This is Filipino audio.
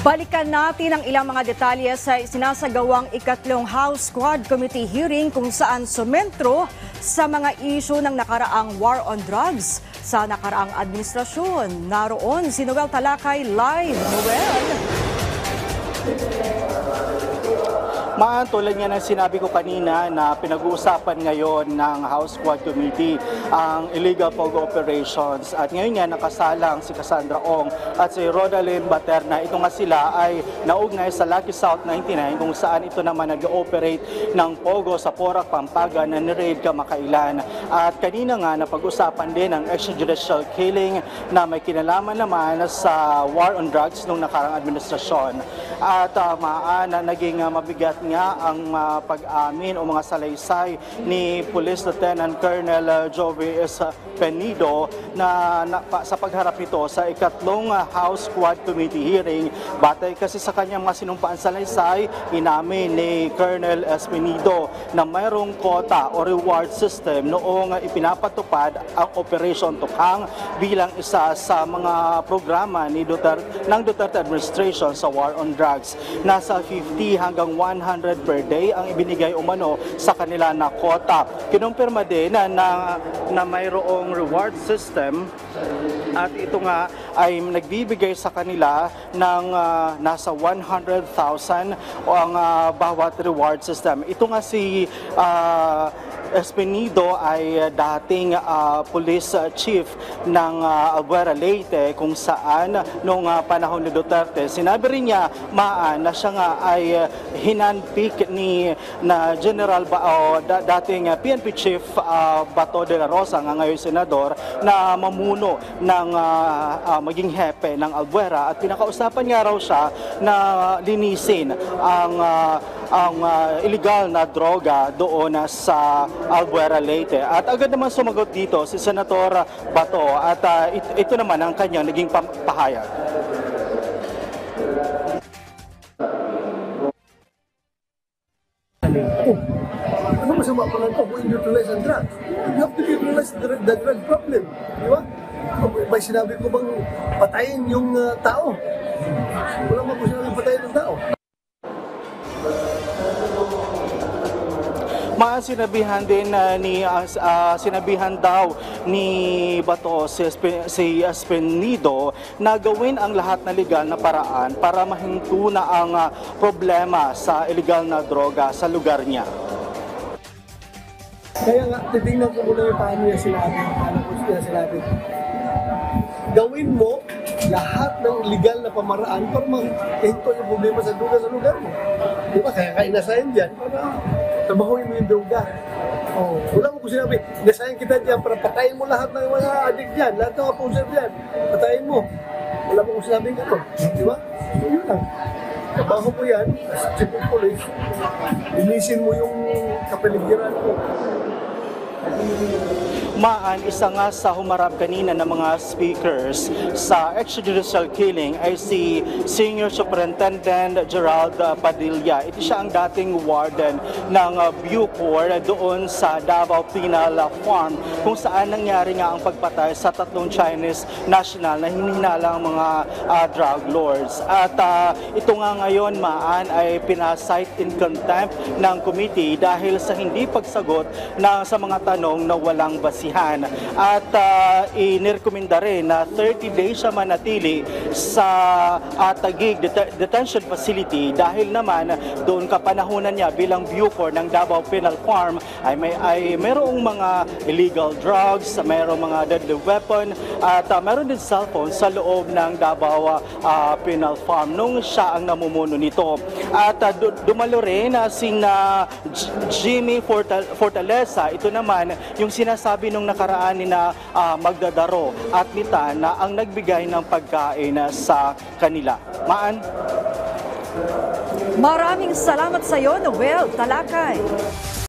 Balikan natin ang ilang mga detalye sa sinasagawang ikatlong House Quad Committee hearing kung saan sumentro sa mga isyu ng nakaraang war on drugs sa nakaraang administrasyon. Naroon si Noel Talakay live. Noel! Tulad nga ng sinabi ko kanina na pinag-uusapan ngayon ng House Quad Committee ang illegal pogo operations at ngayon nga nakasalang si Cassandra Ong at si Rodalyn Baterna. Ito nga sila ay naugnay sa Lucky South 99 kung saan ito naman nag-ooperate ng pogo sa Porac, Pampanga na ni-raid kamakailan. At kanina nga napag-usapan din ang extrajudicial killing na may kinalaman naman sa war on drugs nung nakarang administrasyon. At naging mabigat nga ang pag-amin o mga salaysay ni Police Lieutenant Colonel Joey Espenido na sa pagharap nito sa ikatlong House Quad Committee hearing. Batay kasi sa kanyang mga sinumpaan salaysay, inamin ni Colonel Espenido na mayroong quota o reward system noong ipinapatupad ang Operation Tukhang bilang isa sa mga programa ni ng Duterte administration sa war on drugs. Nasa 50 hanggang 100 per day ang ibinigay umano sa kanila na quota. Kinumpirma din na mayroong reward system at ito nga ay nagbibigay sa kanila ng nasa 100,000 ang bawat reward system. Ito nga si Espenido ay dating police chief ng Albuera, Leyte kung saan noong panahon ni Duterte, sinabi rin niya na siya nga ay hinandpick na General dating PNP Chief Bato de la Rosa, nga ngayon senador, na mamuno ng maging hepe ng Albuera at pinakausapan nga raw siya na linisin ang illegal na droga doon sa Albuera, Leyte. At agad naman sumagot dito si Senator Bato at ito naman ang kanyang naging pahayag. Ano masama pa lang ito kung neutralize ang drugs? You have to neutralize the drug problem. Di ba? May sinabi ko bang patayin yung tao? Wala mo po sinabi patayin ng tao. Sinabihan din sinabihan daw ni Bato si Espenido na gawin ang lahat na legal na paraan para mahinto na ang problema sa illegal na droga sa lugar niya. Kaya nga, titingnan ko muna yung paano niya sinabi. Paano ko siya sinabi. Gawin mo lahat ng legal na pamaraan para mahinto yung problema sa droga sa lugar mo. Di ba? Kaya inasahin dyan para trabahuin mo yung droga. Wala mo ko sinabi, inasahin kita dyan para patayin mo lahat ng mga adik dyan, lahat ng mga poser dyan. Patayin mo. Wala mo ko sinabi gano'n. Di ba? So yun lang. Trabaho mo yan, as chief of police, linisin mo yung kapaligiran mo. Isa nga sa humarap kanina ng mga speakers sa extrajudicial killing ay si Senior Superintendent Gerald Padilla. Ito siya ang dating warden ng Bucor doon sa Davao Penal Farm kung saan nangyari nga ang pagpatay sa tatlong Chinese national na hinihinalang mga drug lords. At ito nga ngayon ay pinasight in contempt ng committee dahil sa hindi pagsagot sa mga tanong na walang basihan. At inirekomenda rin na 30 days siya manatili sa Taguig Detention Facility dahil naman doon kapanahunan niya bilang Bucor ng Davao Penal Farm ay mayroong mga illegal drugs, mayroong mga deadly weapon at mayroon din cellphone sa loob ng Davao Penal Farm nung siya ang namumuno nito. At dumalo rin Jimmy Fortaleza. Ito naman yung sinasabi nung nakaraan ni na Magdadaro at Mita na ang nagbigay ng pagkain sa kanila. Maraming salamat sa iyo, Noel Talakay.